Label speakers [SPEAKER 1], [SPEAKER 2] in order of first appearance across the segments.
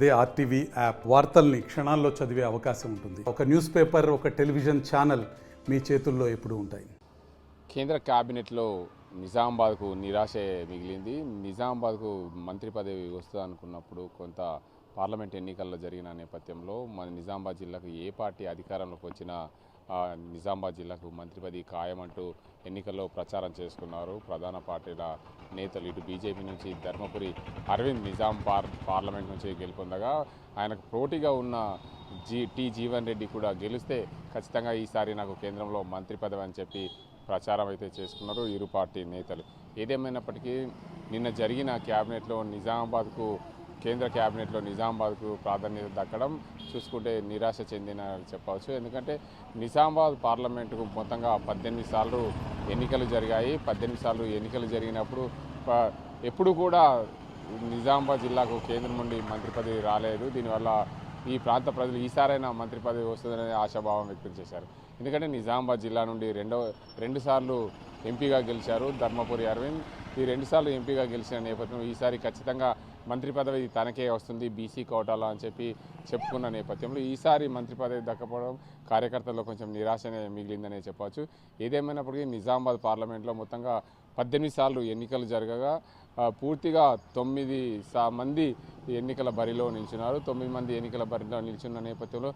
[SPEAKER 1] అదే RTV app వార్తల్ని క్షణాల్లో చదివే అవకాశం ఉంటుంది. ఒక న్యూస్ పేపర్, ఒక టెలివిజన్ ఛానల్ మీ చేతుల్లో ఎప్పుడూ ఉంటాయి.
[SPEAKER 2] కేంద్ర క్యాబినెట్లో నిజామాబాద్కు నిరాశే మిగిలింది. నిజామాబాద్కు మంత్రి పదవి వస్తుంది అనుకున్నప్పుడు కొంత పార్లమెంట్ ఎన్నికల్లో జరిగిన నేపథ్యంలో మన నిజామాబాద్ జిల్లాకు ఏ పార్టీ అధికారంలోకి వచ్చినా నిజామాబాద్ జిల్లాకు మంత్రి పదవి ఖాయమంటూ ఎన్నికల్లో ప్రచారం చేసుకున్నారు ప్రధాన పార్టీల నేతలు. ఇటు బీజేపీ నుంచి ధర్మపురి అరవింద్ నిజాం పార్లమెంట్ నుంచి గెలుపొందగా ఆయనకు పోటీగా ఉన్న జీవన్ రెడ్డి కూడా గెలిస్తే ఖచ్చితంగా ఈసారి నాకు కేంద్రంలో మంత్రి పదవి అని చెప్పి ప్రచారం అయితే చేసుకున్నారు ఇరు పార్టీ నేతలు. ఏదేమైనప్పటికీ నిన్న జరిగిన క్యాబినెట్లో కేంద్ర క్యాబినెట్లో నిజామాబాద్కు ప్రాధాన్యత దక్కడం చూసుకుంటే నిరాశ చెందిన చెప్పవచ్చు. ఎందుకంటే నిజామాబాద్ పార్లమెంటుకు మొత్తంగా 18 సార్లు ఎన్నికలు జరిగాయి. 18 సార్లు ఎన్నికలు జరిగినప్పుడు ఎప్పుడు కూడా నిజామాబాద్ జిల్లాకు కేంద్రం నుండి మంత్రి పదవి రాలేదు. దీనివల్ల ఈ ప్రాంత ప్రజలు ఈసారైనా మంత్రి పదవి వస్తుందనే ఆశాభావం వ్యక్తం చేశారు. ఎందుకంటే నిజామాబాద్ జిల్లా నుండి రెండు సార్లు ఎంపీగా గెలిచారు ధర్మపురి అరవింద్. ఈ 2 సార్లు ఎంపీగా గెలిచిన నేపథ్యంలో ఈసారి ఖచ్చితంగా మంత్రి పదవి తనకే వస్తుంది బీసీ కోటాలో అని చెప్పుకున్న నేపథ్యంలో ఈసారి మంత్రి పదవి దక్కపోవడం కార్యకర్తల్లో కొంచెం నిరాశనే మిగిలిందనే చెప్పవచ్చు. ఏదేమైనప్పటికీ నిజామాబాద్ పార్లమెంట్లో మొత్తంగా 18 సార్లు ఎన్నికలు జరగగా పూర్తిగా 9 మంది ఎన్నికల బరిలో నిల్చున్నారు. 9 మంది ఎన్నికల బరిలో నిల్చున్న నేపథ్యంలో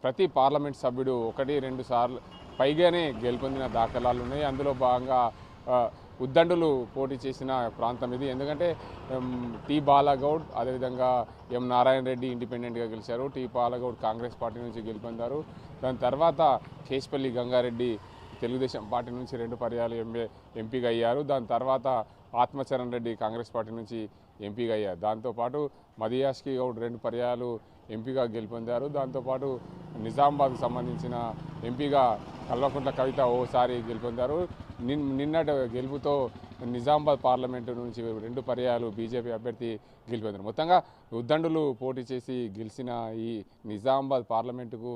[SPEAKER 2] ప్రతి పార్లమెంట్ సభ్యుడు 1-2 సార్లు పైగానే గెలుపొందిన దాఖలాలు ఉన్నాయి. అందులో భాగంగా ఉద్దండులు పోటీ చేసిన ప్రాంతం ఇది. ఎందుకంటే టి బాలగౌడ్, అదేవిధంగా ఎం నారాయణ రెడ్డి ఇండిపెండెంట్గా గెలిచారు. టి బాలగౌడ్ కాంగ్రెస్ పార్టీ నుంచి గెలుపొందారు. దాని తర్వాత కేశపల్లి గంగారెడ్డి తెలుగుదేశం పార్టీ నుంచి 2 పర్యాలు ఎంపీగా అయ్యారు. దాని తర్వాత ఆత్మచరణ్ రెడ్డి కాంగ్రెస్ పార్టీ నుంచి ఎంపీగా అయ్యారు. దాంతోపాటు మదియాష్కి గౌడ్ 2 పర్యాలు ఎంపీగా గెలుపొందారు. దాంతోపాటు నిజామాబాద్కు సంబంధించిన ఎంపీగా కల్వకుంట్ల కవిత ఓసారి గెలుపొందారు. నిన్నటి గెలుపుతో నిజామాబాద్ పార్లమెంటు నుంచి 2 పర్యాలు బీజేపీ అభ్యర్థి గెలుపొందారు. మొత్తంగా ఉద్దండులు పోటీ చేసి గెలిచిన ఈ నిజామాబాద్ పార్లమెంటుకు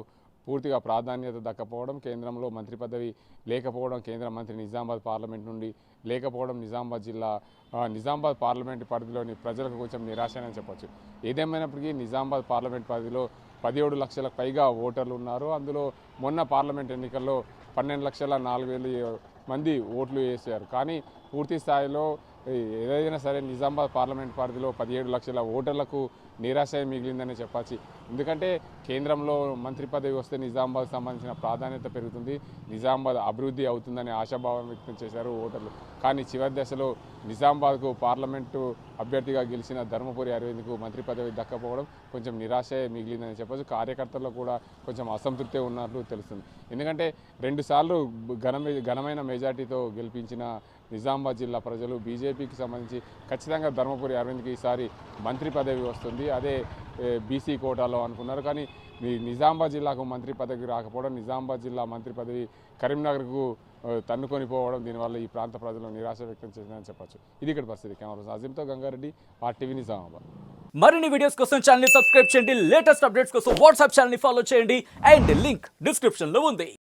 [SPEAKER 2] పూర్తిగా ప్రాధాన్యత దక్కపోవడం, కేంద్రంలో మంత్రి పదవి లేకపోవడం, కేంద్ర మంత్రి నిజామాబాద్ పార్లమెంట్ నుండి లేకపోవడం నిజామాబాద్ పార్లమెంటు పరిధిలోని ప్రజలకు కొంచెం నిరాశనని చెప్పొచ్చు. ఏదేమైనప్పటికీ నిజామాబాద్ పార్లమెంట్ పరిధిలో 17 లక్షలకు పైగా ఓటర్లు ఉన్నారు. అందులో మొన్న పార్లమెంట్ ఎన్నికల్లో 12,04,000 మంది ఓట్లు వేశారు. కానీ పూర్తి స్థాయిలో ఏదైనా సరే నిజామాబాద్ పార్లమెంట్ పరిధిలో 17 లక్షల ఓటర్లకు నిరాశ మిగిలిందని చెప్పచ్చు. ఎందుకంటే కేంద్రంలో మంత్రి పదవి వస్తే నిజామాబాద్ సంబంధించిన ప్రాధాన్యత పెరుగుతుంది, నిజామాబాద్ అభివృద్ధి అవుతుందనే ఆశాభావం వ్యక్తం చేశారు ఓటర్లు. కానీ చివరి దశలో నిజామాబాద్కు పార్లమెంటు అభ్యర్థిగా గెలిచిన ధర్మపురి అరవింద్కు మంత్రి పదవి దక్కపోవడం కొంచెం నిరాశే మిగిలిందని చెప్పచ్చు. కార్యకర్తల్లో కూడా కొంచెం అసంతృప్తి ఉన్నట్లు తెలుస్తుంది. ఎందుకంటే 2 సార్లు ఘనమైన మెజార్టీతో గెలిపించిన నిజామాబాద్ జిల్లా ప్రజలు బీజేపీకి సంబంధించి ఖచ్చితంగా ధర్మపురి అరవింద్కి ఈసారి మంత్రి పదవి వస్తుంది, అదే బీసీ కోటాలో అనుకున్నారు. కానీ నిజామాబాద్ జిల్లాకు మంత్రి పదవి రాకపోవడం, నిజామాబాద్ జిల్లా మంత్రి పదవి కరీంనగర్కు తన్నుకొని పోవడం, దీనివల్ల ఈ ప్రాంత ప్రజలు నిరాశ వ్యక్తం చేసిందని చెప్పచ్చు. ఇది ఇక్కడ పరిస్థితి. కెమెరా అజీంతో గంగారెడ్డి, ఆర్టీవీ నిజామాబాద్.
[SPEAKER 3] మరిన్ని వీడియోస్ కోసం ఛానల్ ని సబ్స్క్రైబ్ చేయండి. లేటెస్ట్ అప్డేట్స్ కోసం వాట్సాప్ ఛానల్ ని ఫాలో చేయండి. అండ్ లింక్ డిస్క్రిప్షన్ లో ఉంది.